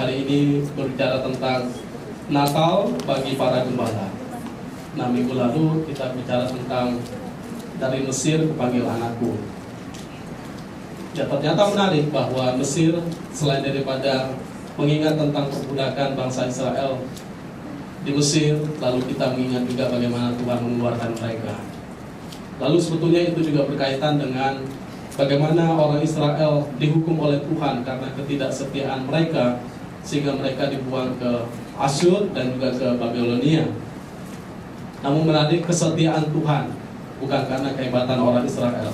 hari ini berbicara tentang Natal bagi para gembala. Nah, minggu lalu kita bicara tentang dari Mesir kupanggil anakku. Ya, ternyata menarik bahwa Mesir selain daripada mengingat tentang perbudakan bangsa Israel di Mesir, lalu kita mengingat juga bagaimana Tuhan mengeluarkan mereka. Lalu sebetulnya itu juga berkaitan dengan bagaimana orang Israel dihukum oleh Tuhan karena ketidaksetiaan mereka, sehingga mereka dibuang ke Asyur dan juga ke Babilonia. Namun menarik, kesetiaan Tuhan, bukan karena kehebatan orang Israel,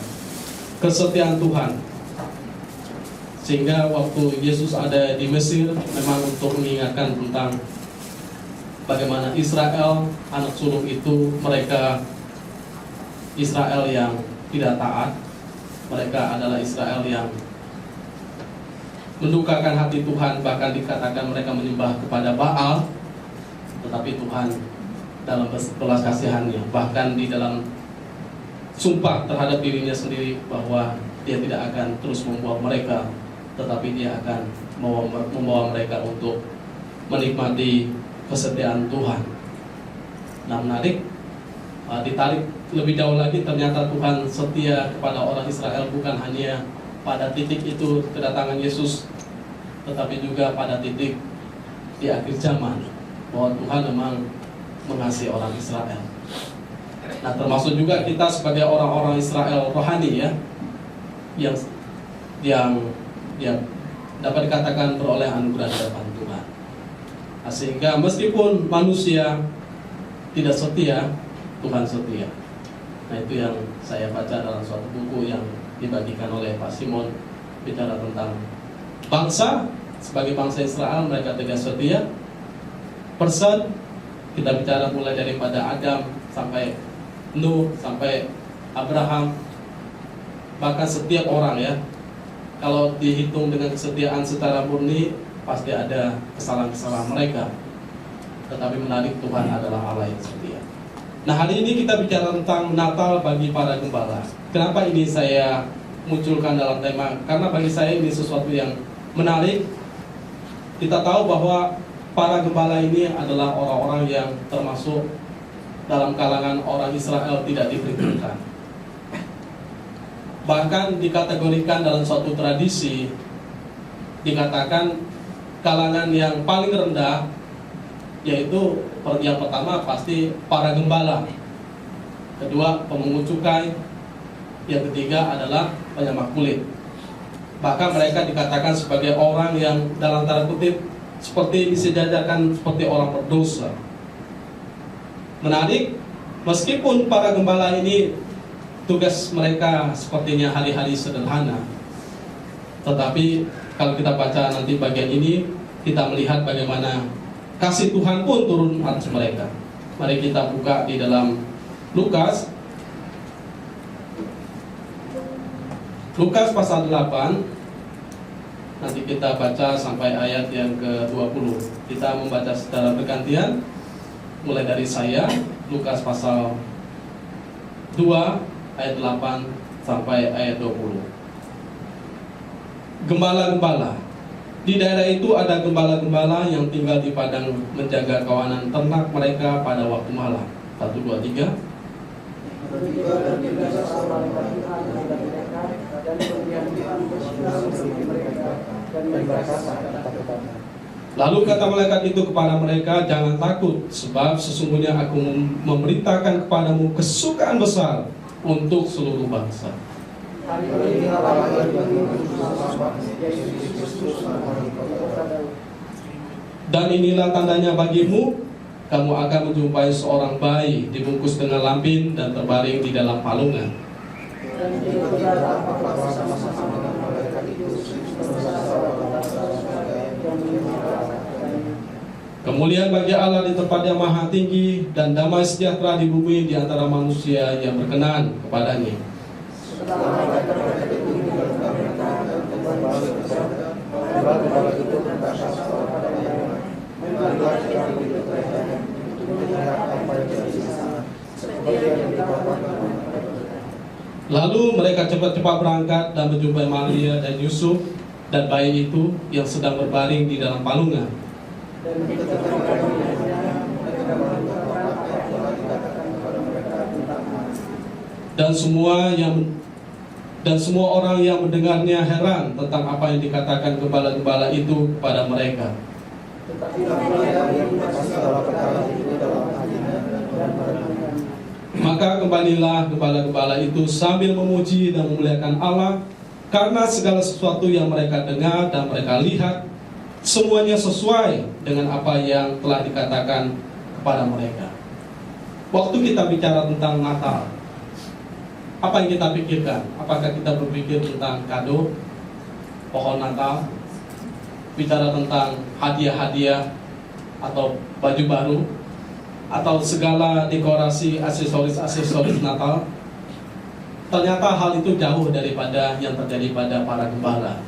kesetiaan Tuhan. Sehingga waktu Yesus ada di Mesir, memang untuk mengingatkan tentang bagaimana Israel, anak sulung itu, mereka Israel yang tidak taat. Mereka adalah Israel yang mendukakan hati Tuhan, bahkan dikatakan mereka menyembah kepada Baal. Tetapi Tuhan dalam belas kasihannya, bahkan di dalam sumpah terhadap dirinya sendiri, bahwa Dia tidak akan terus membuat mereka, tetapi Dia akan membawa mereka untuk menikmati kesetiaan Tuhan. Nah, menarik, ditarik lebih jauh lagi, ternyata Tuhan setia kepada orang Israel bukan hanya pada titik itu kedatangan Yesus, tetapi juga pada titik di akhir zaman, bahwa Tuhan memang mengasihi orang Israel. Nah, termasuk juga kita sebagai orang-orang Israel rohani, ya, yang dapat dikatakan beroleh anugerah di hadapan Tuhan. Nah, sehingga meskipun manusia tidak setia, Tuhan setia. Nah, itu yang saya baca dalam suatu buku yang dibagikan oleh Pak Simon, bicara tentang bangsa, sebagai bangsa Israel mereka tidak setia. Person, kita bicara mulai daripada Adam sampai Nuh, sampai Abraham, bahkan setiap orang, ya, kalau dihitung dengan kesetiaan secara murni, pasti ada kesalahan-kesalahan mereka. Tetapi menarik, Tuhan adalah Allah yang setia. Nah, hari ini kita bicara tentang Natal bagi para gembala. Kenapa ini saya munculkan dalam tema? Karena bagi saya ini sesuatu yang menarik. Kita tahu bahwa para gembala ini adalah orang-orang yang termasuk dalam kalangan orang Israel tidak diperhitungkan. Bahkan dikategorikan dalam suatu tradisi, dikatakan kalangan yang paling rendah, yaitu yang pertama pasti para gembala, kedua pemungut cukai, yang ketiga adalah penyamak kulit. Bahkan mereka dikatakan sebagai orang yang dalam tanda kutip seperti disejajarkan seperti orang berdosa. Menarik, meskipun para gembala ini tugas mereka sepertinya hari-hari sederhana, tetapi kalau kita baca nanti bagian ini, kita melihat bagaimana kasih Tuhan pun turun atas mereka. Mari kita buka di dalam Lukas pasal 8. Nanti kita baca sampai ayat yang ke-20. Kita membaca secara bergantian, mulai dari saya. Lukas pasal 2 ayat 8 sampai ayat 20. Gembala-gembala. Di daerah itu ada gembala-gembala yang tinggal di padang menjaga kawanan ternak mereka pada waktu malam. 1, 2, 3. Lalu kata malaikat itu kepada mereka, jangan takut, sebab sesungguhnya aku memberitakan kepadamu kesukaan besar untuk seluruh bangsa. Dan inilah tandanya bagimu, kamu akan menjumpai seorang bayi dibungkus dengan lampin dan terbaring di dalam palungan. Kemuliaan bagi Allah di tempat yang maha tinggi, dan damai sejahtera di bumi di antara manusia yang berkenan kepadanya. Lalu mereka cepat-cepat berangkat dan menjumpai Maria dan Yusuf dan bayi itu yang sedang berbaring di dalam palungan. Dan semua orang yang mendengarnya heran tentang apa yang dikatakan gembala-gembala itu kepada mereka. Maka kembalilah gembala-gembala itu sambil memuji dan memuliakan Allah, karena segala sesuatu yang mereka dengar dan mereka lihat semuanya sesuai dengan apa yang telah dikatakan kepada mereka. Waktu kita bicara tentang Natal, apa yang kita pikirkan? Apakah kita berpikir tentang kado, pohon Natal, bicara tentang hadiah-hadiah atau baju baru, atau segala dekorasi aksesoris Natal? Ternyata hal itu jauh daripada yang terjadi pada para gembala.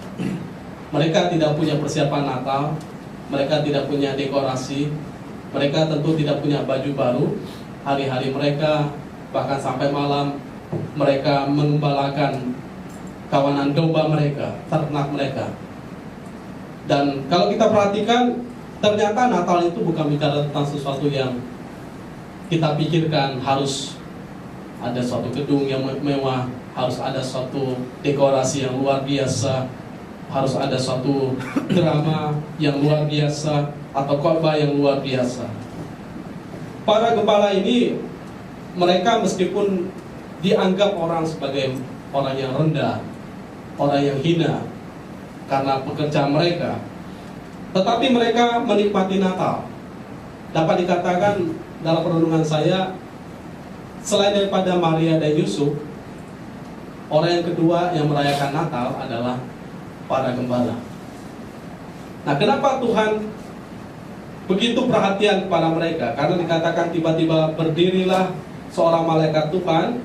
Mereka tidak punya persiapan Natal, mereka tidak punya dekorasi, mereka tentu tidak punya baju baru. Hari-hari mereka, bahkan sampai malam, mereka mengembalakan kawanan domba mereka, ternak mereka. Dan kalau kita perhatikan, ternyata Natal itu bukan bicara tentang sesuatu yang kita pikirkan harus ada suatu gedung yang mewah, harus ada suatu dekorasi yang luar biasa, harus ada suatu drama yang luar biasa, atau khotbah yang luar biasa. Para gembala ini, mereka meskipun dianggap orang sebagai orang yang rendah, orang yang hina karena pekerjaan mereka, tetapi mereka menikmati Natal. Dapat dikatakan dalam perenungan saya, selain daripada Maria dan Yusuf, orang yang kedua yang merayakan Natal adalah para gembala. Nah, kenapa Tuhan begitu perhatian kepada mereka? Karena dikatakan tiba-tiba berdirilah seorang malaikat Tuhan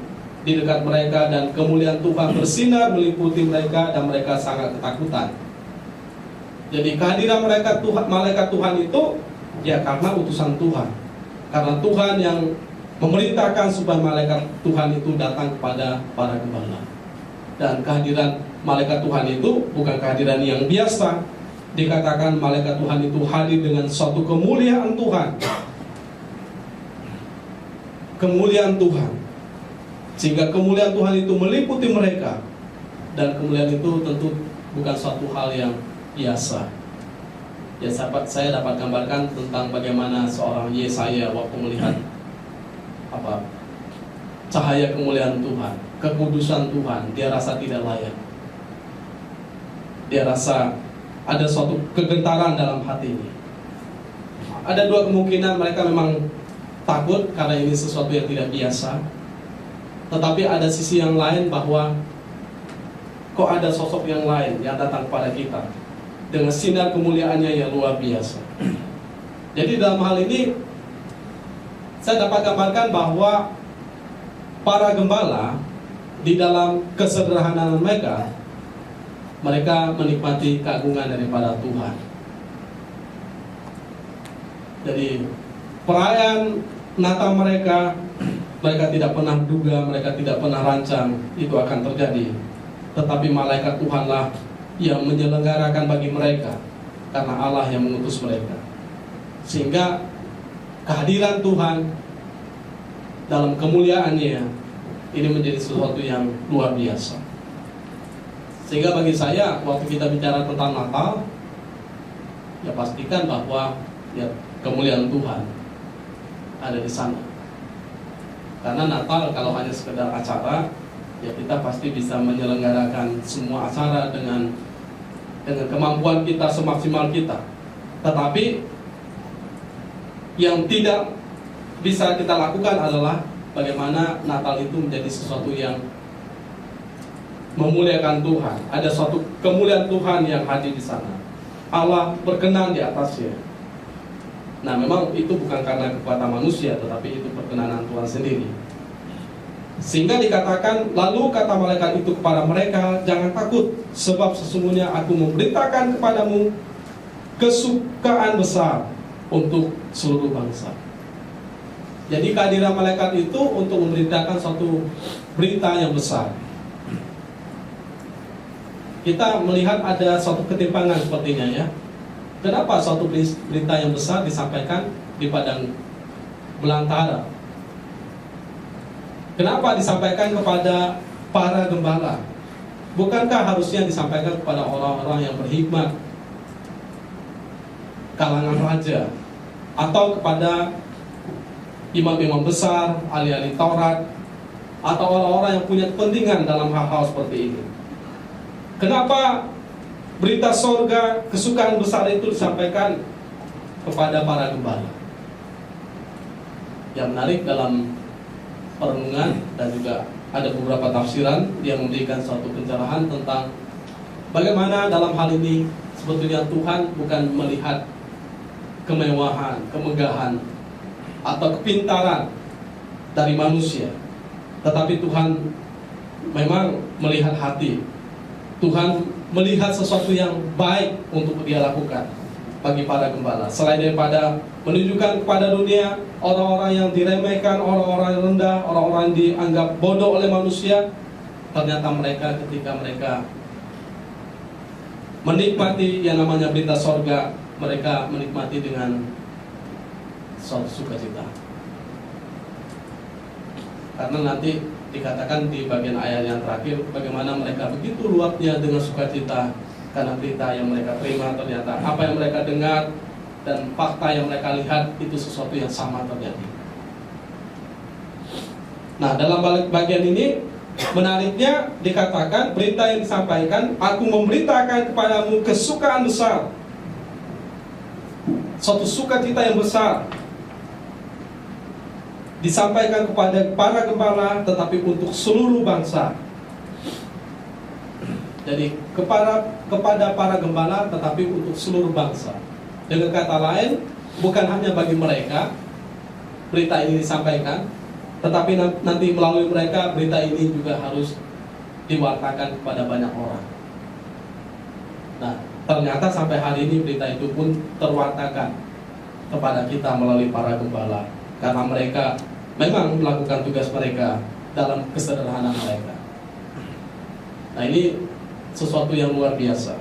di dekat mereka, dan kemuliaan Tuhan bersinar meliputi mereka, dan mereka sangat ketakutan. Jadi kehadiran malaikat Tuhan itu ya karena utusan Tuhan, karena Tuhan yang memerintahkan supaya malaikat Tuhan itu datang kepada para gembala. Dan kehadiran malaikat Tuhan itu bukan kehadiran yang biasa. Dikatakan malaikat Tuhan itu hadir dengan suatu kemuliaan Tuhan, kemuliaan Tuhan, sehingga kemuliaan Tuhan itu meliputi mereka. Dan kemuliaan itu tentu bukan suatu hal yang biasa. Ya, sahabat, saya dapat gambarkan tentang bagaimana seorang Yesaya waktu melihat cahaya kemuliaan Tuhan, kekudusan Tuhan, dia rasa tidak layak. Dia rasa ada suatu kegentaran dalam hatinya. Ada dua kemungkinan, mereka memang takut karena ini sesuatu yang tidak biasa. Tetapi ada sisi yang lain, bahwa kok ada sosok yang lain yang datang kepada kita dengan sinar kemuliaannya yang luar biasa. Jadi dalam hal ini saya dapat gambarkan bahwa para gembala di dalam kesederhanaan mereka, mereka menikmati keagungan daripada Tuhan. Jadi perayaan Natal mereka tidak pernah duga, mereka tidak pernah rancang itu akan terjadi. Tetapi malaikat Tuhanlah yang menyelenggarakan bagi mereka, karena Allah yang mengutus mereka. Sehingga kehadiran Tuhan dalam kemuliaannya ini menjadi sesuatu yang luar biasa. Sehingga bagi saya, waktu kita bicara tentang Natal, ya pastikan bahwa ya kemuliaan Tuhan ada di sana. Karena Natal kalau hanya sekedar acara, ya kita pasti bisa menyelenggarakan semua acara dengan kemampuan kita semaksimal kita. Tetapi yang tidak bisa kita lakukan adalah bagaimana Natal itu menjadi sesuatu yang memuliakan Tuhan. Ada suatu kemuliaan Tuhan yang hadir di sana. Allah berkenan di atasnya. Nah, memang itu bukan karena kekuatan manusia, tetapi itu perkenanan Tuhan sendiri. Sehingga dikatakan, lalu kata malaikat itu kepada mereka, jangan takut, sebab sesungguhnya aku memberitakan kepadamu kesukaan besar untuk seluruh bangsa. Jadi kehadiran malaikat itu untuk memberitakan suatu berita yang besar. kita melihat ada suatu ketimpangan sepertinya ya. Kenapa suatu berita yang besar disampaikan di padang belantara? Kenapa disampaikan kepada para gembala? Bukankah harusnya disampaikan kepada orang-orang yang berhikmat, kalangan raja, atau kepada imam-imam besar, ahli-ahli Taurat, atau orang-orang yang punya kepentingan dalam hal-hal seperti ini? Kenapa berita sorga, kesukaan besar itu disampaikan kepada para gembala? Yang menarik dalam perenungan dan juga ada beberapa tafsiran yang memberikan suatu pencerahan tentang bagaimana dalam hal ini sebetulnya Tuhan bukan melihat kemewahan, kemegahan, atau kepintaran dari manusia, tetapi Tuhan memang melihat hati. Tuhan melihat sesuatu yang baik untuk dia lakukan bagi para gembala. Selain daripada menunjukkan kepada dunia orang-orang yang diremehkan, orang-orang yang rendah, orang-orang yang dianggap bodoh oleh manusia, ternyata mereka ketika mereka menikmati yang namanya berita sorga, mereka menikmati dengan suatu sukacita. Karena nanti dikatakan di bagian ayat yang terakhir bagaimana mereka begitu luapnya dengan sukacita karena berita yang mereka terima, ternyata apa yang mereka dengar dan fakta yang mereka lihat itu sesuatu yang sama terjadi. Nah, dalam bagian ini menariknya dikatakan berita yang disampaikan, aku memberitakan kepadamu kesukaan besar, suatu sukacita yang besar disampaikan kepada para gembala, tetapi untuk seluruh bangsa. Jadi kepada para gembala, tetapi untuk seluruh bangsa. Dengan kata lain, bukan hanya bagi mereka berita ini disampaikan, tetapi nanti melalui mereka berita ini juga harus diwartakan kepada banyak orang. Nah, ternyata sampai hari ini berita itu pun terwartakan kepada kita melalui para gembala, karena mereka memang melakukan tugas mereka dalam kesederhanaan mereka. Nah, ini sesuatu yang luar biasa.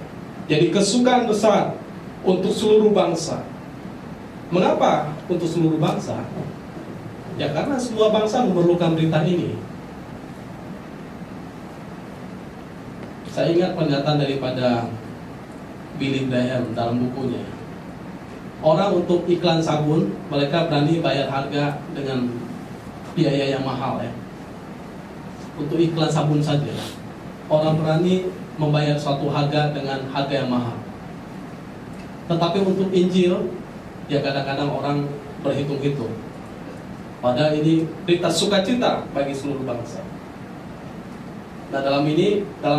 Jadi kesukaan besar untuk seluruh bangsa. Mengapa untuk seluruh bangsa? Ya karena semua bangsa memerlukan berita ini. Saya ingat pernyataan daripada Billy Graham dalam bukunya. Orang untuk iklan sabun, mereka berani bayar harga dengan biaya yang mahal ya. Untuk iklan sabun saja, orang berani membayar suatu harga dengan harga yang mahal. Tetapi untuk Injil, ya kadang-kadang orang berhitung-hitung. Padahal ini berita sukacita bagi seluruh bangsa. Nah, dalam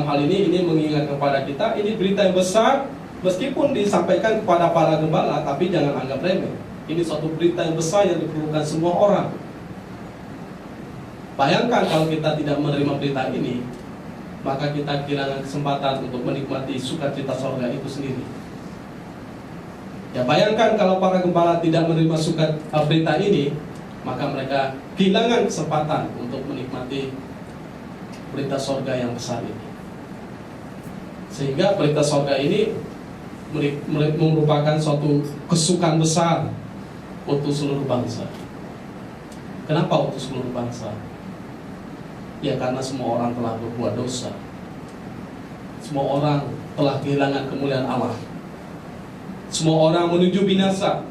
hal ini mengingatkan kepada kita, ini berita yang besar, meskipun disampaikan kepada para gembala, tapi jangan anggap remeh. Ini suatu berita yang besar yang diperlukan semua orang. Bayangkan kalau kita tidak menerima berita ini, maka kita kehilangan kesempatan untuk menikmati sukacita sorga itu sendiri. Ya, bayangkan kalau para gembala tidak menerima berita ini, maka mereka kehilangan kesempatan untuk menikmati berita sorga yang besar ini. Sehingga berita sorga ini merupakan suatu kesukaan besar untuk seluruh bangsa. Kenapa untuk seluruh bangsa? Ya karena semua orang telah berbuat dosa. Semua orang telah kehilangan kemuliaan Allah. Semua orang menuju binasa.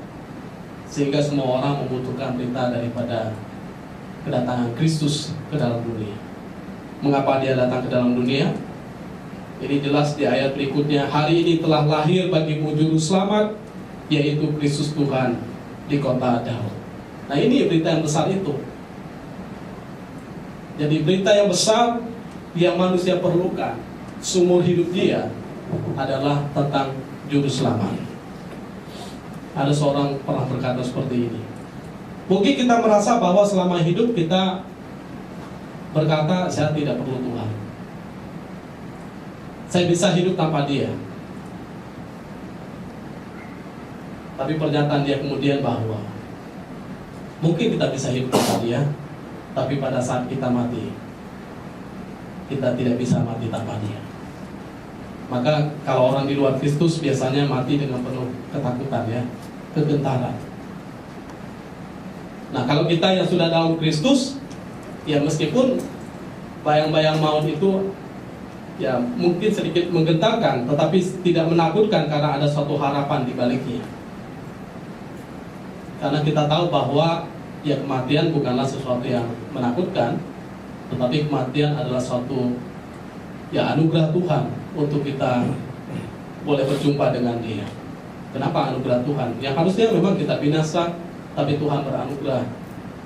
Sehingga semua orang membutuhkan berita daripada kedatangan Kristus ke dalam dunia. Mengapa dia datang ke dalam dunia? Ini jelas di ayat berikutnya. Hari ini telah lahir bagimu juru selamat, yaitu Kristus Tuhan di kota Daud. Nah, ini berita yang besar itu. Jadi berita yang besar yang manusia perlukan seumur hidup dia adalah tentang juru selamat. Ada seorang pernah berkata seperti ini. Mungkin kita merasa bahwa selama hidup kita berkata, saya tidak perlu Tuhan, saya bisa hidup tanpa dia. Tapi pernyataan dia kemudian bahwa mungkin kita bisa hidup tanpa dia, tapi pada saat kita mati, kita tidak bisa mati tanpa dia. Maka kalau orang di luar Kristus biasanya mati dengan penuh ketakutan ya, kegentaran. Nah kalau kita yang sudah dalam Kristus, ya meskipun bayang-bayang maut itu ya mungkin sedikit menggentarkan, tetapi tidak menakutkan karena ada suatu harapan di baliknya. Karena kita tahu bahwa ya kematian bukanlah sesuatu yang menakutkan, tetapi kematian adalah suatu ya anugerah Tuhan untuk kita boleh berjumpa dengan Dia. Kenapa anugerah Tuhan? Yang harusnya memang kita binasa, tapi Tuhan beranugerah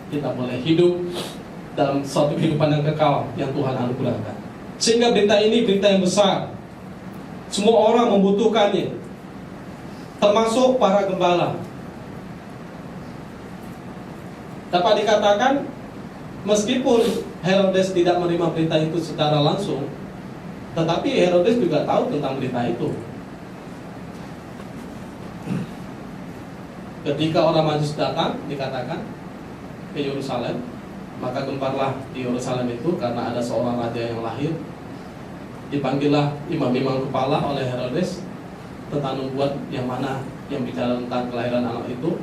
kita boleh hidup dalam suatu kehidupan yang kekal yang Tuhan anugerahkan. Sehingga berita ini berita yang besar. Semua orang membutuhkannya, termasuk para gembala. Dapat dikatakan meskipun Herodes tidak menerima berita itu secara langsung, tetapi Herodes juga tahu tentang berita itu. Ketika orang Majus datang, dikatakan ke Yerusalem, maka gemparlah di Yerusalem itu karena ada seorang raja yang lahir. Dipanggillah imam-imam kepala oleh Herodes tentang nubuat yang mana yang bicara tentang kelahiran anak itu.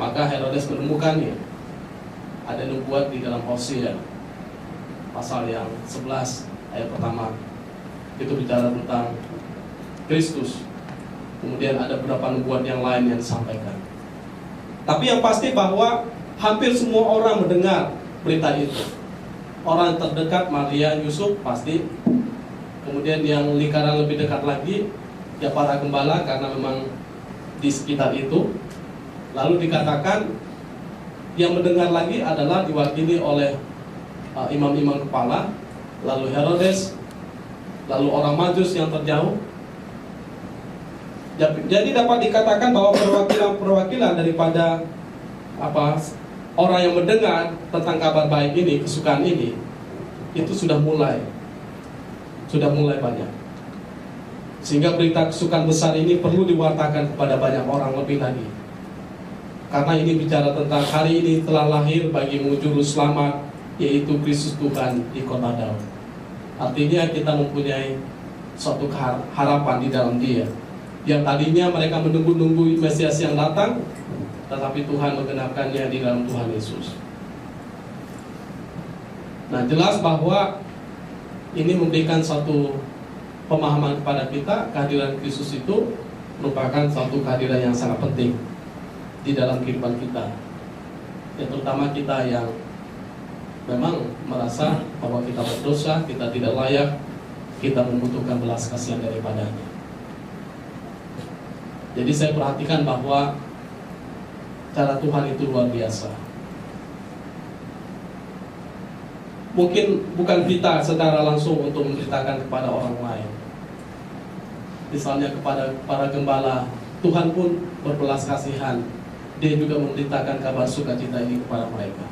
Maka Herodes menemukannya. Ada nubuat di dalam Hosea pasal yang 11 ayat pertama. Itu bicara tentang Kristus. Kemudian ada beberapa nubuat yang lain yang disampaikan. Tapi yang pasti bahwa hampir semua orang mendengar berita itu. Orang terdekat Maria, Yusuf pasti. Kemudian yang lingkaran lebih dekat lagi ya para gembala karena memang di sekitar itu. Lalu dikatakan yang mendengar lagi adalah diwakili oleh imam-imam kepala, lalu Herodes, lalu orang Majus yang terjauh. Jadi dapat dikatakan bahwa perwakilan daripada orang yang mendengar tentang kabar baik ini, kesukaan ini, itu sudah mulai banyak. Sehingga berita kesukaan besar ini perlu diwartakan kepada banyak orang lebih lagi. Karena ini bicara tentang hari ini telah lahir bagimu juru selamat, yaitu Kristus Tuhan di kota Daud. Artinya kita mempunyai suatu harapan di dalam Dia. Yang tadinya mereka menunggu-nunggu Mesias yang datang, tetapi Tuhan menggenapkannya di dalam Tuhan Yesus. Nah jelas bahwa ini memberikan suatu pemahaman kepada kita, kehadiran Kristus itu merupakan suatu kehadiran yang sangat penting di dalam kehidupan kita. Ya terutama kita yang memang merasa bahwa kita berdosa, kita tidak layak, kita membutuhkan belas kasihan daripadanya. Jadi saya perhatikan bahwa cara Tuhan itu luar biasa. Mungkin bukan kita secara langsung untuk menceritakan kepada orang lain. Misalnya kepada para gembala, Tuhan pun berbelas kasihan. Dia juga memberitakan kabar sukacita ini kepada mereka.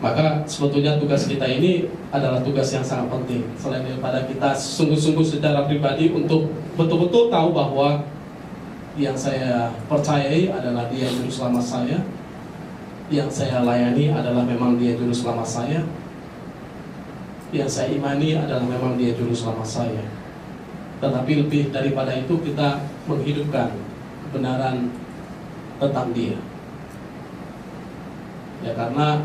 Maka sebetulnya tugas kita ini adalah tugas yang sangat penting. Selain daripada kita sungguh-sungguh secara pribadi untuk betul-betul tahu bahwa yang saya percayai adalah Dia juru selamat saya, yang saya layani adalah memang Dia juru selamat saya, yang saya imani adalah memang Dia juru selamat saya. Tetapi lebih daripada itu kita menghidupkan kebenaran tentang Dia. Ya karena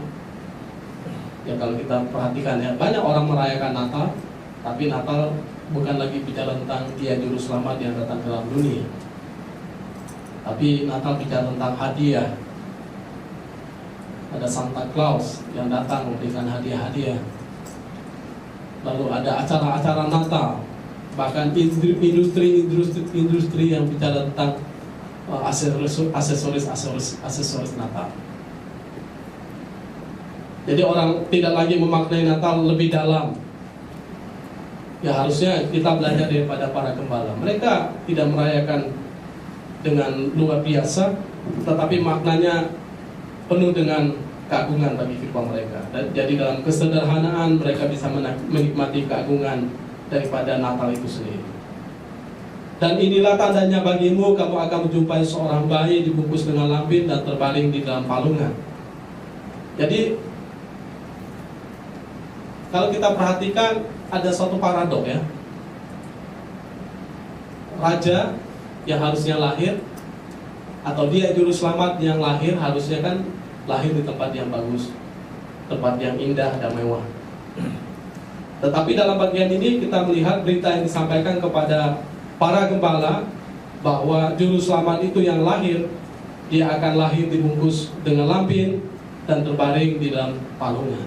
ya kalau kita perhatikan ya banyak orang merayakan Natal, tapi Natal bukan lagi bicara tentang Dia juru selamat yang datang ke dalam dunia. Tapi Natal bicara tentang hadiah. Ada Santa Claus yang datang memberikan hadiah-hadiah. Lalu ada acara-acara Natal, bahkan industri yang bicara tentang aksesoris Natal. Jadi orang tidak lagi memaknai Natal lebih dalam. Ya harusnya kita belajar daripada para gembala. Mereka tidak merayakan dengan luar biasa, tetapi maknanya penuh dengan keagungan bagi kehidupan mereka. Jadi dalam kesederhanaan mereka bisa menikmati keagungan daripada Natal itu sendiri. Dan inilah tandanya bagimu, kamu akan menjumpai seorang bayi dibungkus dengan lampin dan terbaring di dalam palungan. Jadi kalau kita perhatikan ada suatu paradok ya. Raja yang harusnya lahir, atau dia juru selamat yang lahir, harusnya kan lahir di tempat yang bagus, tempat yang indah dan mewah. Tetapi dalam bagian ini kita melihat berita yang disampaikan kepada para gembala bahwa juru selamat itu yang lahir, dia akan lahir dibungkus dengan lampin dan terbaring di dalam palungan.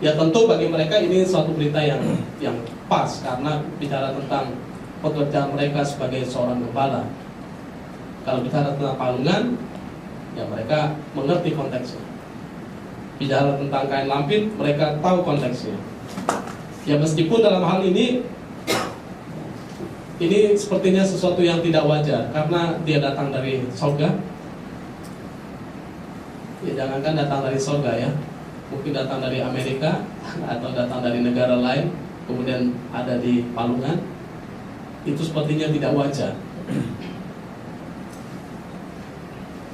Ya tentu bagi mereka ini suatu berita yang pas, karena bicara tentang pekerjaan mereka sebagai seorang gembala. Kalau bicara tentang palungan, ya mereka mengerti konteksnya. Bicara tentang kain lampin, mereka tahu konteksnya. Ya meskipun dalam hal ini sepertinya sesuatu yang tidak wajar, karena dia datang dari surga. Ya jangankan datang dari surga ya, mungkin datang dari Amerika atau datang dari negara lain, kemudian ada di palungan. Itu sepertinya tidak wajar.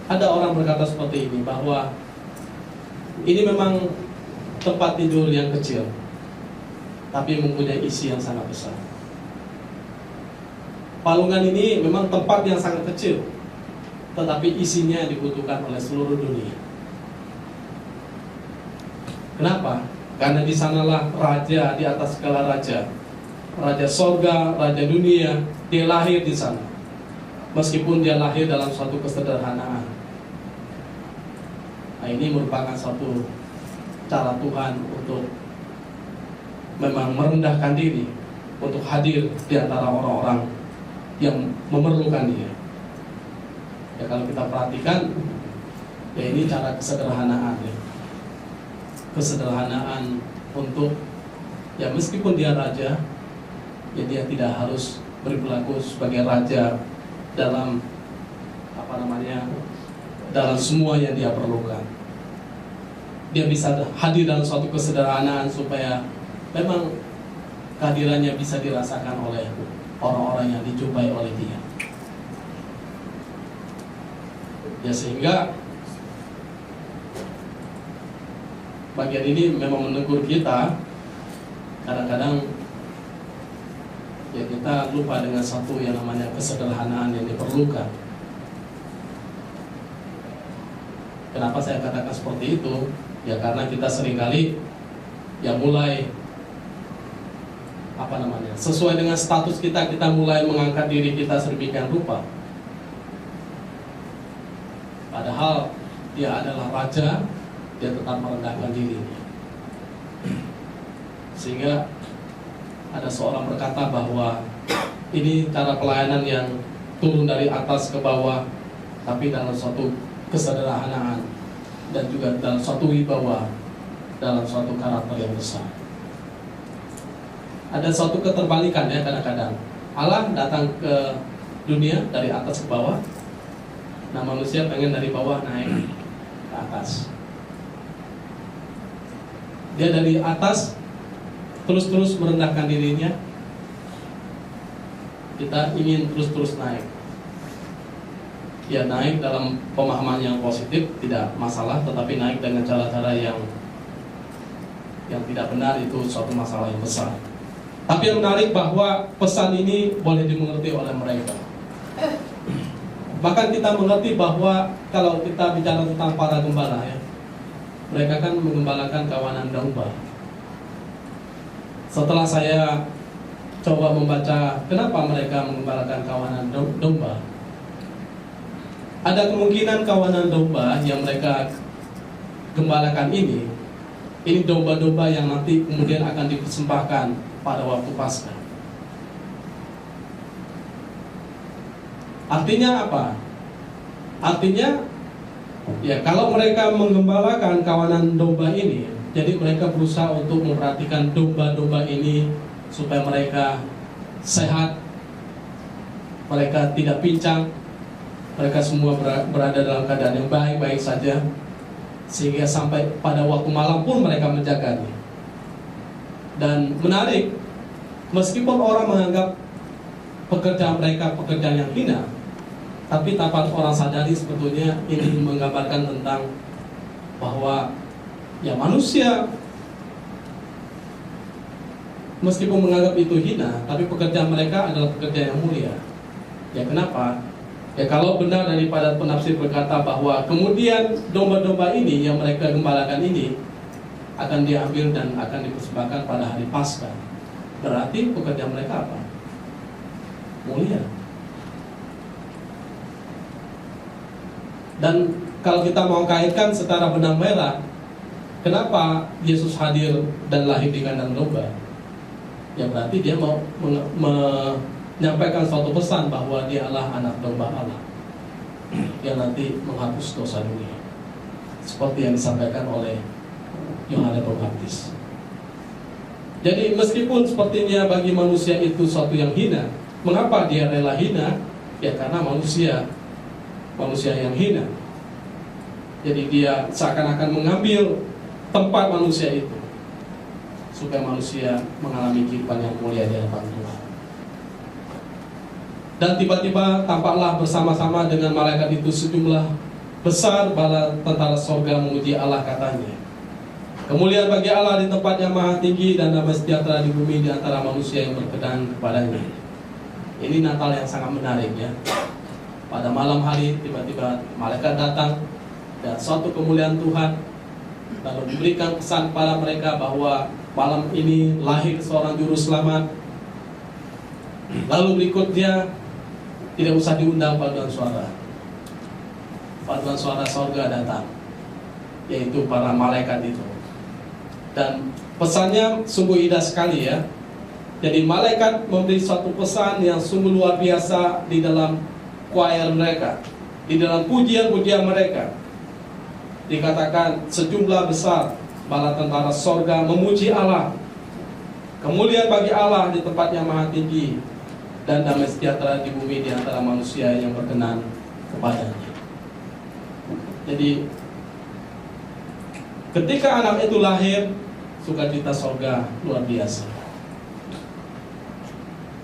Ada orang berkata seperti ini, bahwa ini memang tempat tidur yang kecil, tapi mempunyai isi yang sangat besar. Palungan ini memang tempat yang sangat kecil, tetapi isinya dibutuhkan oleh seluruh dunia. Kenapa? Karena di sanalah raja di atas segala raja, raja sorga, raja dunia, dia lahir di sana. Meskipun dia lahir dalam suatu kesederhanaan. Nah, ini merupakan suatu cara Tuhan untuk memang merendahkan diri, untuk hadir di antara orang-orang yang memerlukan dia. Ya kalau kita perhatikan, ya ini cara kesederhanaan ya. Kesederhanaan untuk, ya meskipun dia raja, ya dia tidak harus berperilaku sebagai raja dalam dalam semua yang dia perlukan. Dia bisa hadir dalam suatu kesederhanaan supaya memang kehadirannya bisa dirasakan oleh orang-orang yang dijumpai oleh dia. Ya sehingga bagian ini memang menegur kita. Kadang-kadang ya kita lupa dengan satu yang namanya kesederhanaan yang diperlukan. Kenapa saya katakan seperti itu? Ya karena kita seringkali ya mulai sesuai dengan status kita mulai mengangkat diri kita sedemikian rupa. Padahal dia adalah raja, dia tetap merendahkan dirinya. Sehingga ada seorang berkata bahwa ini cara pelayanan yang turun dari atas ke bawah, tapi dalam suatu kesederhanaan dan juga dalam suatu wibawa, dalam suatu karakter yang besar. Ada suatu keterbalikan ya kadang-kadang. Allah datang ke dunia dari atas ke bawah. Nah manusia pengen dari bawah naik ke atas. Dia dari atas terus-terus merendahkan dirinya. Kita ingin terus-terus naik. Ya naik dalam pemahaman yang positif tidak masalah, tetapi naik dengan cara-cara yang tidak benar itu suatu masalah yang besar. Tapi yang menarik bahwa pesan ini boleh dimengerti oleh mereka. Bahkan kita mengerti bahwa kalau kita bicara tentang para gembala ya, mereka kan menggembalakan kawanan domba. Setelah saya coba membaca kenapa mereka menggembalakan kawanan domba, ada kemungkinan kawanan domba yang mereka gembalakan ini domba-domba yang nanti kemudian akan dipersembahkan pada waktu Paskah. Artinya apa? Artinya ya kalau mereka menggembalakan kawanan domba ini, jadi mereka berusaha untuk memperhatikan domba-domba ini supaya mereka sehat, mereka tidak pincang, mereka semua berada dalam keadaan yang baik-baik saja, sehingga sampai pada waktu malam pun mereka menjaganya. Dan menarik, meskipun orang menganggap pekerjaan mereka pekerjaan yang hina, tapi tanpa orang sadari sebetulnya ini menggambarkan tentang bahwa ya manusia meskipun menganggap itu hina, tapi pekerjaan mereka adalah pekerjaan yang mulia. Ya kenapa? Ya kalau benar daripada penafsir berkata bahwa kemudian domba-domba ini yang mereka gembalakan ini akan diambil dan akan dipersembahkan pada hari Paskah, berarti pekerjaan mereka apa? Mulia. Dan kalau kita mau kaitkan secara benang merah, kenapa Yesus hadir dan lahir di kandang domba? Ya berarti dia mau menyampaikan suatu pesan bahwa dia adalah anak domba Allah yang nanti menghapus dosa dunia, seperti yang disampaikan oleh Yohanes Pembaptis. Jadi meskipun sepertinya bagi manusia itu suatu yang hina, mengapa dia rela hina? Ya karena manusia yang hina. Jadi dia seakan-akan mengambil tempat manusia itu, supaya manusia mengalami kehidupan yang mulia di hadapan Tuhan. Dan tiba-tiba tampaklah bersama-sama dengan malaikat itu sejumlah besar bala tentara sorga memuji Allah, katanya, kemuliaan bagi Allah di tempat yang maha tinggi, dan damai sejahtera di bumi di antara manusia yang berkenan kepadanya. Ini Natal yang sangat menarik ya. Pada malam hari tiba-tiba malaikat datang dan suatu kemuliaan Tuhan, lalu memberikan pesan kepada mereka bahwa malam ini lahir seorang juru selamat. Lalu berikutnya tidak usah diundang paduan suara. Paduan suara sorga datang, yaitu para malaikat itu. Dan pesannya sungguh indah sekali ya. Jadi malaikat memberi suatu pesan yang sungguh luar biasa di dalam choir mereka, di dalam pujian-pujian mereka. Dikatakan sejumlah besar bala tentara sorga memuji Allah, kemuliaan bagi Allah di tempat yang maha tinggi, dan damai sejahtera di bumi di antara manusia yang berkenan kepadanya. Jadi ketika anak itu lahir, sukacita sorga luar biasa,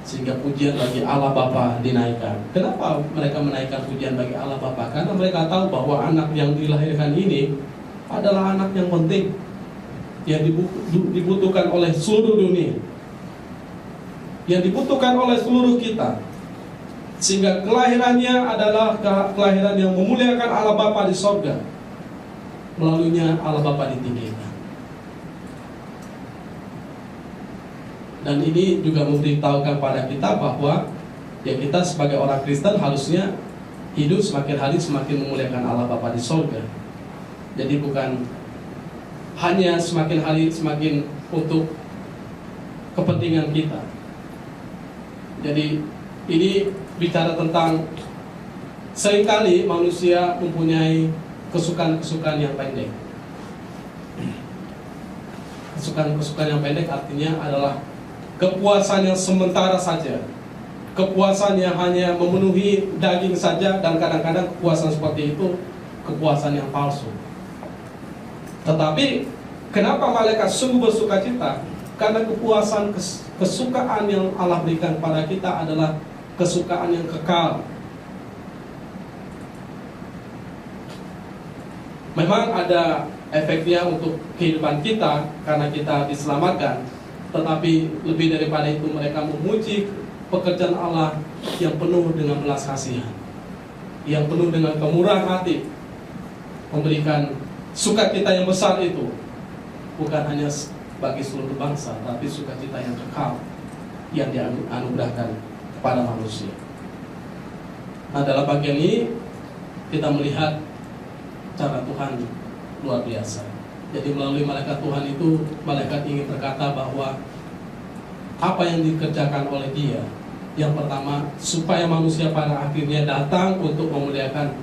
sehingga pujian bagi Allah Bapa dinaikkan. Kenapa mereka menaikkan pujian bagi Allah Bapa? Karena mereka tahu bahwa anak yang dilahirkan ini adalah anak yang penting, yang dibutuhkan oleh seluruh dunia, yang dibutuhkan oleh seluruh kita. Sehingga kelahirannya adalah kelahiran yang memuliakan Allah Bapa di sorga. Melaluinya Allah Bapa ditinggikan. Dan ini juga memberitahukan pada kita bahwa ya kita sebagai orang Kristen harusnya hidup semakin hari semakin memuliakan Allah Bapa di sorga. Jadi bukan hanya semakin hari semakin untuk kepentingan kita. Jadi ini bicara tentang seringkali manusia mempunyai kesukaan-kesukaan yang pendek. Kesukaan-kesukaan yang pendek artinya adalah kepuasan yang sementara saja, kepuasan yang hanya memenuhi daging saja, dan kadang-kadang kepuasan seperti itu kepuasan yang palsu. Tetapi kenapa malaikat sungguh bersukacita? Karena kepuasan, kesukaan yang Allah berikan pada kita adalah kesukaan yang kekal. Memang ada efeknya untuk kehidupan kita karena kita diselamatkan, tetapi lebih daripada itu mereka memuji pekerjaan Allah yang penuh dengan belas kasihan, yang penuh dengan kemurahan hati, memberikan sukacita yang besar itu bukan hanya bagi seluruh bangsa, tapi sukacita yang kekal yang dianugerahkan kepada manusia. Nah, dalam bagian ini kita melihat cara Tuhan luar biasa. Jadi melalui malaikat Tuhan itu, malaikat ingin berkata bahwa apa yang dikerjakan oleh dia, yang pertama supaya manusia pada akhirnya datang untuk memuliakan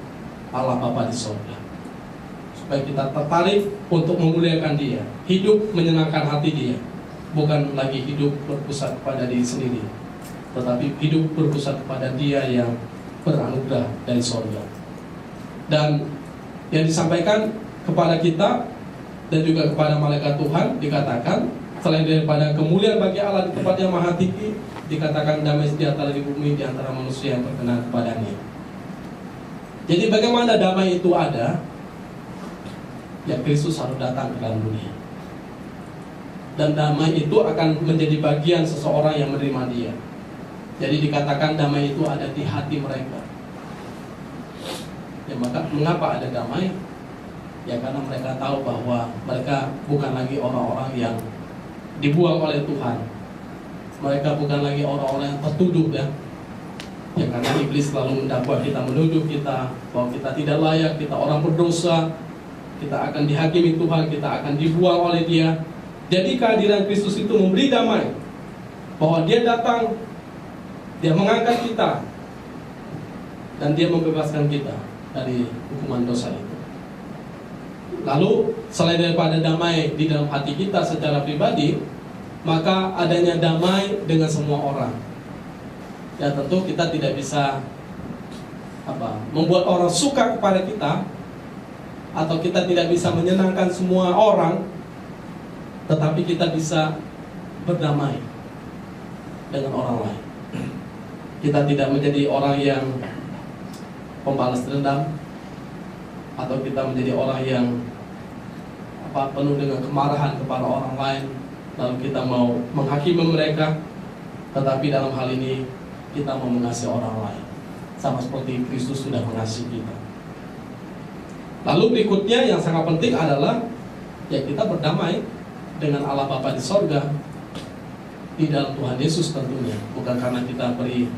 Allah Bapa di sorga, supaya kita tertarik untuk memuliakan dia, hidup menyenangkan hati dia, bukan lagi hidup berpusat pada diri sendiri, tetapi hidup berpusat kepada dia yang beranugerah dari sorga. Dan yang disampaikan kepada kita dan juga kepada malaikat Tuhan dikatakan, selain daripada kemuliaan bagi Allah di tempat yang maha tinggi, dikatakan damai sejahtera di bumi di antara manusia yang berkenan kepadanya. Jadi bagaimana damai itu ada? Ya Kristus harus datang ke dalam dunia. dan damai itu akan menjadi bagian seseorang yang menerima dia. Jadi dikatakan damai itu ada di hati mereka. Ya, maka mengapa ada damai? Ya karena mereka tahu bahwa mereka bukan lagi orang-orang yang dibuang oleh Tuhan. Mereka bukan lagi orang-orang yang tertuduh ya. Ya karena iblis selalu mendakwa kita, menuduh kita bahwa kita tidak layak, kita orang berdosa, kita akan dihakimi Tuhan, kita akan dibuang oleh Dia. Jadi kehadiran Kristus itu memberi damai, bahwa Dia datang, Dia mengangkat kita, dan Dia membebaskan kita dari hukuman dosa itu. Lalu selain daripada damai di dalam hati kita secara pribadi, maka adanya damai dengan semua orang. Ya tentu kita tidak bisa membuat orang suka kepada kita, atau kita tidak bisa menyenangkan semua orang, tetapi kita bisa berdamai dengan orang lain. Kita tidak menjadi orang yang pembalas dendam, atau kita menjadi orang yang penuh dengan kemarahan kepada orang lain, lalu kita mau menghakimi mereka. Tetapi dalam hal ini kita mau mengasihi orang lain, sama seperti Kristus sudah mengasihi kita. Lalu berikutnya yang sangat penting adalah ya kita berdamai dengan Allah Bapa di sorga, di dalam Tuhan Yesus tentunya. Bukan karena kita beri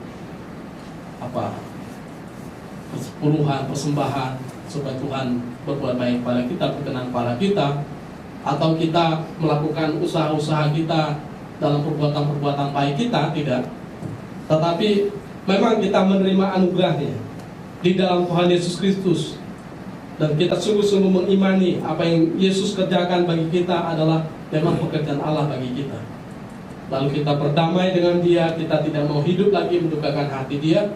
persepuluhan, persembahan supaya Tuhan berbuat baik pada kita, berkenan pada kita, atau kita melakukan usaha-usaha kita dalam perbuatan-perbuatan baik kita, tidak. Tetapi memang kita menerima anugerahnya di dalam Tuhan Yesus Kristus, dan kita sungguh-sungguh mengimani apa yang Yesus kerjakan bagi kita adalah memang pekerjaan Allah bagi kita. Lalu kita berdamai dengan Dia, kita tidak mau hidup lagi mendukakan hati Dia,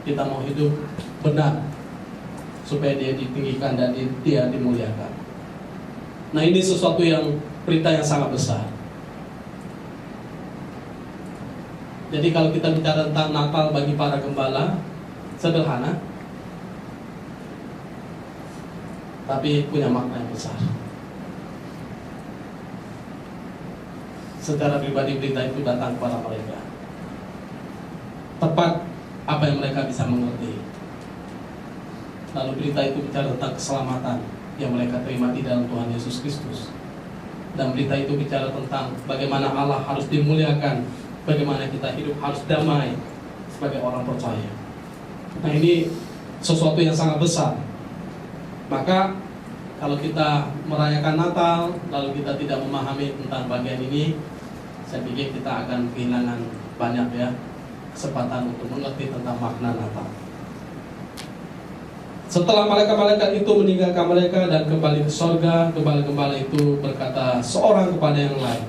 kita mau hidup benar supaya Dia ditinggikan dan Dia dimuliakan. Nah, ini sesuatu yang berita yang sangat besar. Jadi kalau kita bicara tentang Natal bagi para gembala, sederhana, tapi punya makna yang besar. Secara pribadi berita itu datang kepada mereka, tepat apa yang mereka bisa mengerti. Lalu berita itu bicara tentang keselamatan yang mereka terima di dalam Tuhan Yesus Kristus. Dan berita itu bicara tentang bagaimana Allah harus dimuliakan, bagaimana kita hidup harus damai sebagai orang percaya. Nah, ini sesuatu yang sangat besar. Maka kalau kita merayakan Natal lalu kita tidak memahami tentang bagian ini, saya pikir kita akan kehilangan banyak kesempatan untuk mengerti tentang makna Natal. Setelah malaikat-malaikat itu meninggalkan mereka dan kembali ke sorga, gembala-gembala itu berkata seorang kepada yang lain,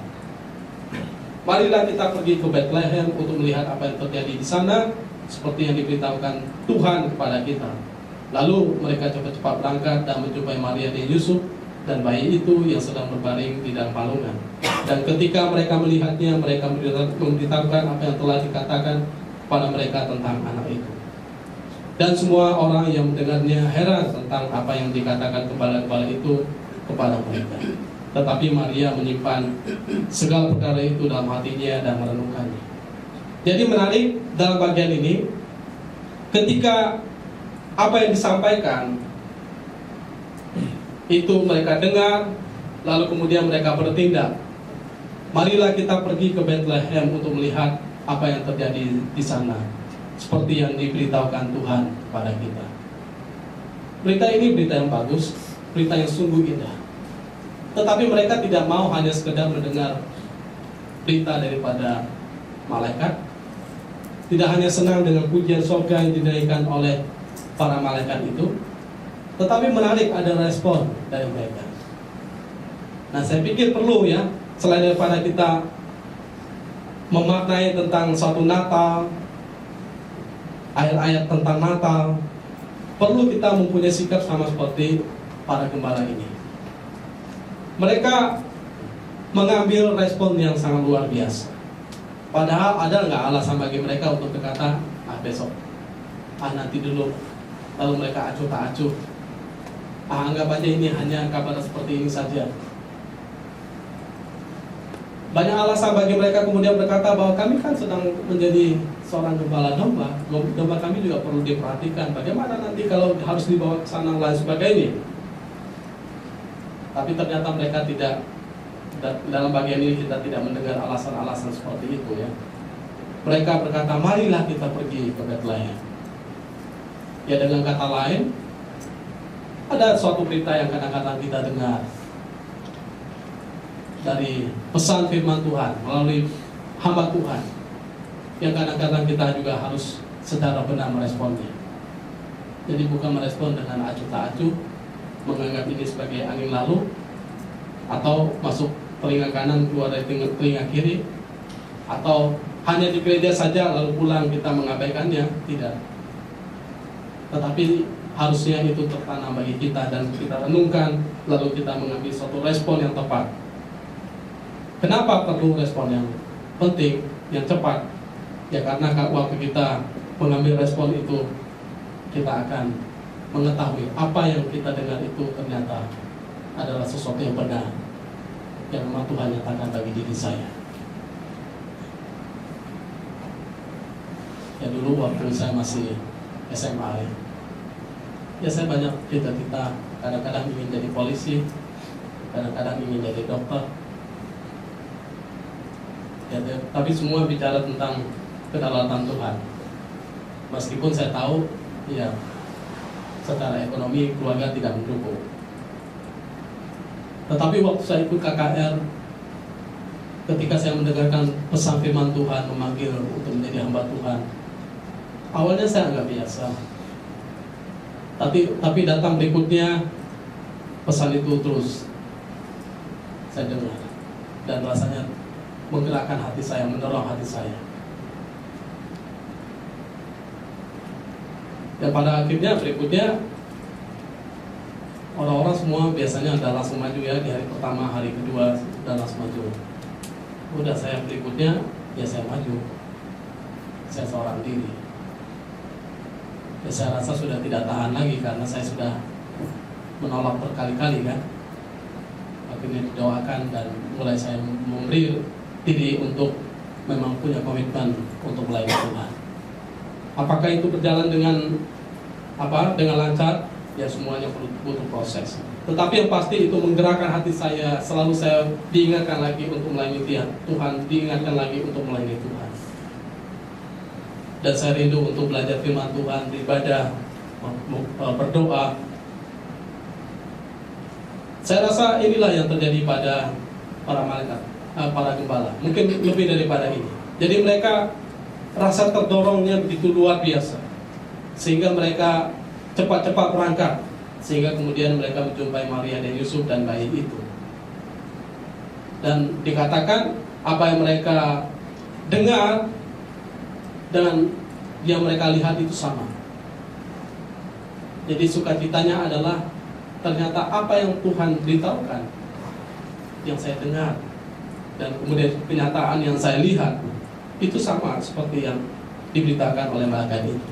marilah kita pergi ke Bethlehem untuk melihat apa yang terjadi di sana, seperti yang diberitahukan Tuhan kepada kita. Lalu mereka cepat-cepat berangkat dan menjumpai Maria dan Yusuf dan bayi itu yang sedang berbaring di dalam palungan. Dan ketika mereka melihatnya, mereka memberitahukan apa yang telah dikatakan kepada mereka tentang anak itu. Dan semua orang yang mendengarnya heran tentang apa yang dikatakan gembala-gembala itu kepada mereka. Tetapi Maria menyimpan segala perkara itu dalam hatinya dan merenungkannya. Jadi menarik dalam bagian ini, ketika apa yang disampaikan itu mereka dengar, lalu kemudian mereka bertindak. Marilah kita pergi ke Bethlehem untuk melihat apa yang terjadi di sana, seperti yang diberitahukan Tuhan kepada kita. Berita ini berita yang bagus, berita yang sungguh indah. Tetapi mereka tidak mau hanya sekedar mendengar berita daripada malaikat, tidak hanya senang dengan pujian surga yang dinaikkan oleh para malaikat itu, tetapi menarik ada respon dari mereka. Nah, saya pikir perlu selain daripada kita memaknai tentang suatu Natal, ayat-ayat tentang Natal, perlu kita mempunyai sikap sama seperti para gembala ini. Mereka mengambil respon yang sangat luar biasa. Padahal ada nggak alasan bagi mereka untuk berkata, besok, nanti dulu, lalu mereka acuh tak acuh, anggap aja ini hanya kabar seperti ini saja. Banyak alasan bagi mereka kemudian berkata bahwa kami kan sedang menjadi seorang gembala domba. Domba kami juga perlu diperhatikan. Bagaimana nanti kalau harus dibawa ke sana lain sebagainya. Tapi ternyata mereka tidak, dalam bagian ini kita tidak mendengar alasan-alasan seperti itu ya. Mereka berkata, marilah kita pergi ke Betlehem. Ya, dengan kata lain, ada suatu berita yang kadang-kadang kita dengar dari pesan firman Tuhan melalui hamba Tuhan, yang kadang-kadang kita juga harus secara benar meresponnya. Jadi bukan merespon dengan acuh tak acuh, menganggap ini sebagai angin lalu, atau masuk telinga kanan keluar dari telinga kiri, atau hanya di gereja saja lalu pulang kita mengabaikannya. Tidak. Tetapi harusnya itu tertanam bagi kita dan kita renungkan, lalu kita mengambil suatu respon yang tepat. Kenapa perlu respon yang penting, yang cepat? Ya karena waktu kita mengambil respon itu, kita akan mengetahui apa yang kita dengar itu ternyata adalah sesuatu yang benar, yang memang Tuhan nyatakan bagi diri saya. Ya dulu waktu saya masih SMA ya saya banyak cita-cita, kadang-kadang ingin jadi polisi, kadang-kadang ingin jadi dokter. Ya, tapi semua bicara tentang kedaulatan Tuhan. Meskipun saya tahu, ya secara ekonomi keluarga tidak mendukung. Tetapi waktu saya ikut KKR, ketika saya mendengarkan pesan firman Tuhan memanggil untuk menjadi hamba Tuhan, awalnya saya agak biasa. Tapi datang berikutnya pesan itu terus saya dengar dan rasanya menggerakkan hati saya, mendorong hati saya. Dan pada akhirnya berikutnya orang-orang semua biasanya udah langsung maju ya, di hari pertama, hari kedua udah langsung maju. Udah saya berikutnya ya saya maju. Saya seorang diri. Ya, saya rasa sudah tidak tahan lagi karena saya sudah menolak berkali-kali kan. Akhirnya didoakan dan mulai saya memberi diri untuk memang punya komitmen untuk melayani Tuhan. Apakah itu berjalan dengan lancar? Ya semuanya butuh proses. Tetapi yang pasti itu menggerakkan hati saya. Selalu saya diingatkan lagi untuk melayani Tuhan, diingatkan lagi untuk melayani Tuhan. Dan saya rindu untuk belajar firman Tuhan, beribadah, berdoa. Saya rasa inilah yang terjadi pada para malaikat, para gembala. Mungkin lebih daripada ini. Jadi mereka rasa terdorongnya begitu luar biasa, sehingga mereka cepat-cepat berangkat, sehingga kemudian mereka menjumpai Maria dan Yusuf dan bayi itu. Dan dikatakan apa yang mereka dengar dan yang mereka lihat itu sama. Jadi sukacitanya adalah ternyata apa yang Tuhan beritahukan, yang saya dengar, dan kemudian kenyataan yang saya lihat itu sama seperti yang diberitakan oleh malaikat itu.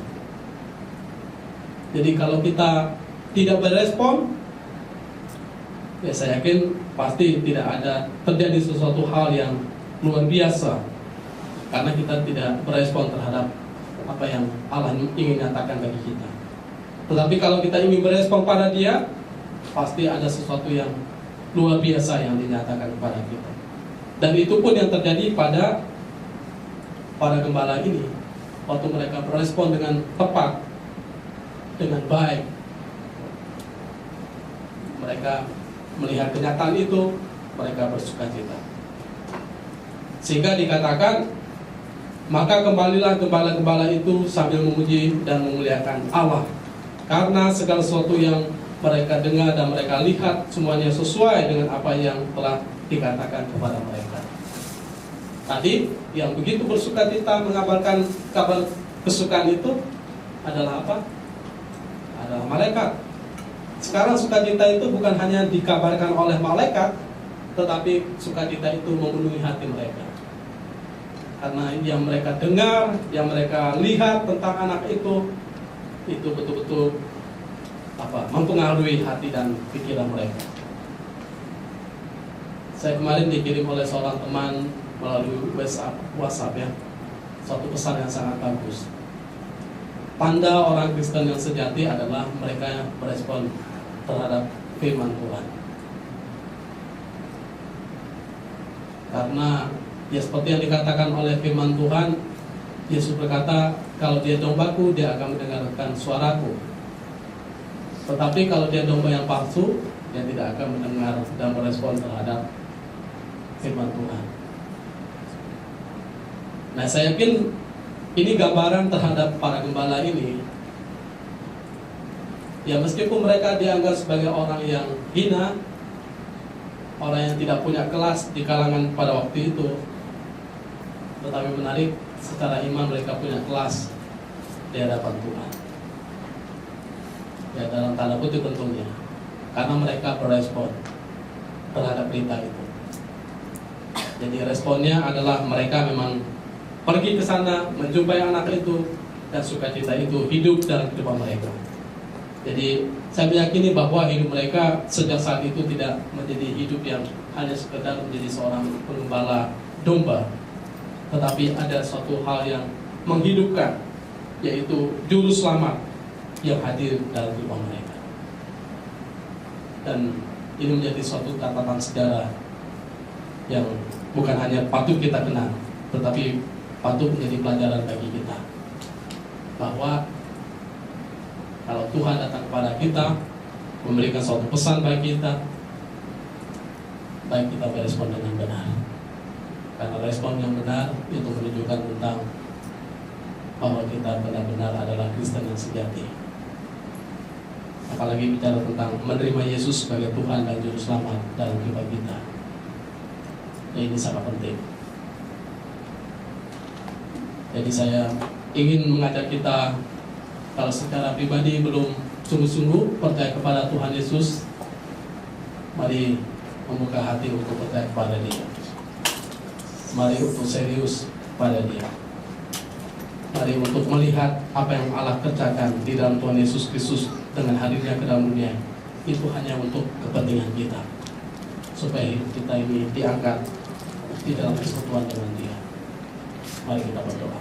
Jadi kalau kita tidak berespon, ya saya yakin pasti tidak ada terjadi sesuatu hal yang luar biasa, karena kita tidak berespon terhadap apa yang Allah ingin nyatakan bagi kita. Tetapi kalau kita ingin berespon pada Dia, pasti ada sesuatu yang luar biasa yang dinyatakan kepada kita. Dan itu pun yang terjadi pada para gembala ini. Waktu mereka berespon dengan tepat, dengan baik, mereka melihat kenyataan itu, mereka bersukacita. Sehingga dikatakan, maka kembalilah gembala-gembala itu sambil memuji dan memuliakan Allah, karena segala sesuatu yang mereka dengar dan mereka lihat semuanya sesuai dengan apa yang telah dikatakan kepada mereka. Tadi yang begitu bersukacita mengabarkan kabar kesukaan itu adalah apa? Adalah malaikat. Sekarang sukacita itu bukan hanya dikabarkan oleh malaikat, tetapi sukacita itu memenuhi hati mereka. Karena yang mereka dengar, yang mereka lihat tentang anak itu betul-betul mempengaruhi hati dan pikiran mereka. Saya kemarin dikirim oleh seorang teman melalui WhatsApp ya, suatu pesan yang sangat bagus. Tanda orang Kristen yang sejati adalah mereka yang merespon terhadap firman Tuhan. Karena ya seperti yang dikatakan oleh firman Tuhan, Yesus berkata, kalau dia dombaku, dia akan mendengarkan suaraku. Tetapi kalau dia domba yang palsu, dia tidak akan mendengar dan merespon terhadap firman Tuhan. Nah, saya yakin ini gambaran terhadap para gembala ini. Ya, meskipun mereka dianggap sebagai orang yang hina, orang yang tidak punya kelas di kalangan pada waktu itu, tetapi menarik, secara iman mereka punya kelas di hadapan Tuhan. Ya, dalam tanda kutip tentunya, karena mereka berespon terhadap berita itu. Jadi responnya adalah mereka memang pergi ke sana, menjumpai anak itu, dan sukacita itu hidup dalam kehidupan mereka. Jadi saya meyakini bahwa hidup mereka sejak saat itu tidak menjadi hidup yang hanya sekedar menjadi seorang penggembala domba, tetapi ada suatu hal yang menghidupkan, yaitu juru selamat yang hadir dalam kehidupan mereka. Dan ini menjadi suatu catatan sejarah yang bukan hanya patut kita kenang, tetapi patut menjadi pelajaran bagi kita, bahwa kalau Tuhan datang kepada kita, memberikan suatu pesan bagi kita, baik kita berespon dengan benar. Karena respon yang benar itu menunjukkan tentang bahwa kita benar-benar adalah Kristen yang sejati. Apalagi bicara tentang menerima Yesus sebagai Tuhan dan Juru Selamat dalam kehidupan kita. Ini sangat penting. Jadi saya ingin mengajak kita, kalau secara pribadi belum sungguh-sungguh percaya kepada Tuhan Yesus, mari membuka hati untuk percaya kepada Dia. Mari untuk serius pada Dia. Mari untuk melihat apa yang Allah kerjakan di dalam Tuhan Yesus Kristus dengan hadirnya ke dalam dunia. Itu hanya untuk kepentingan kita, supaya hidup kita ini diangkat di dalam persekutuan dengan Dia. Mari kita berdoa.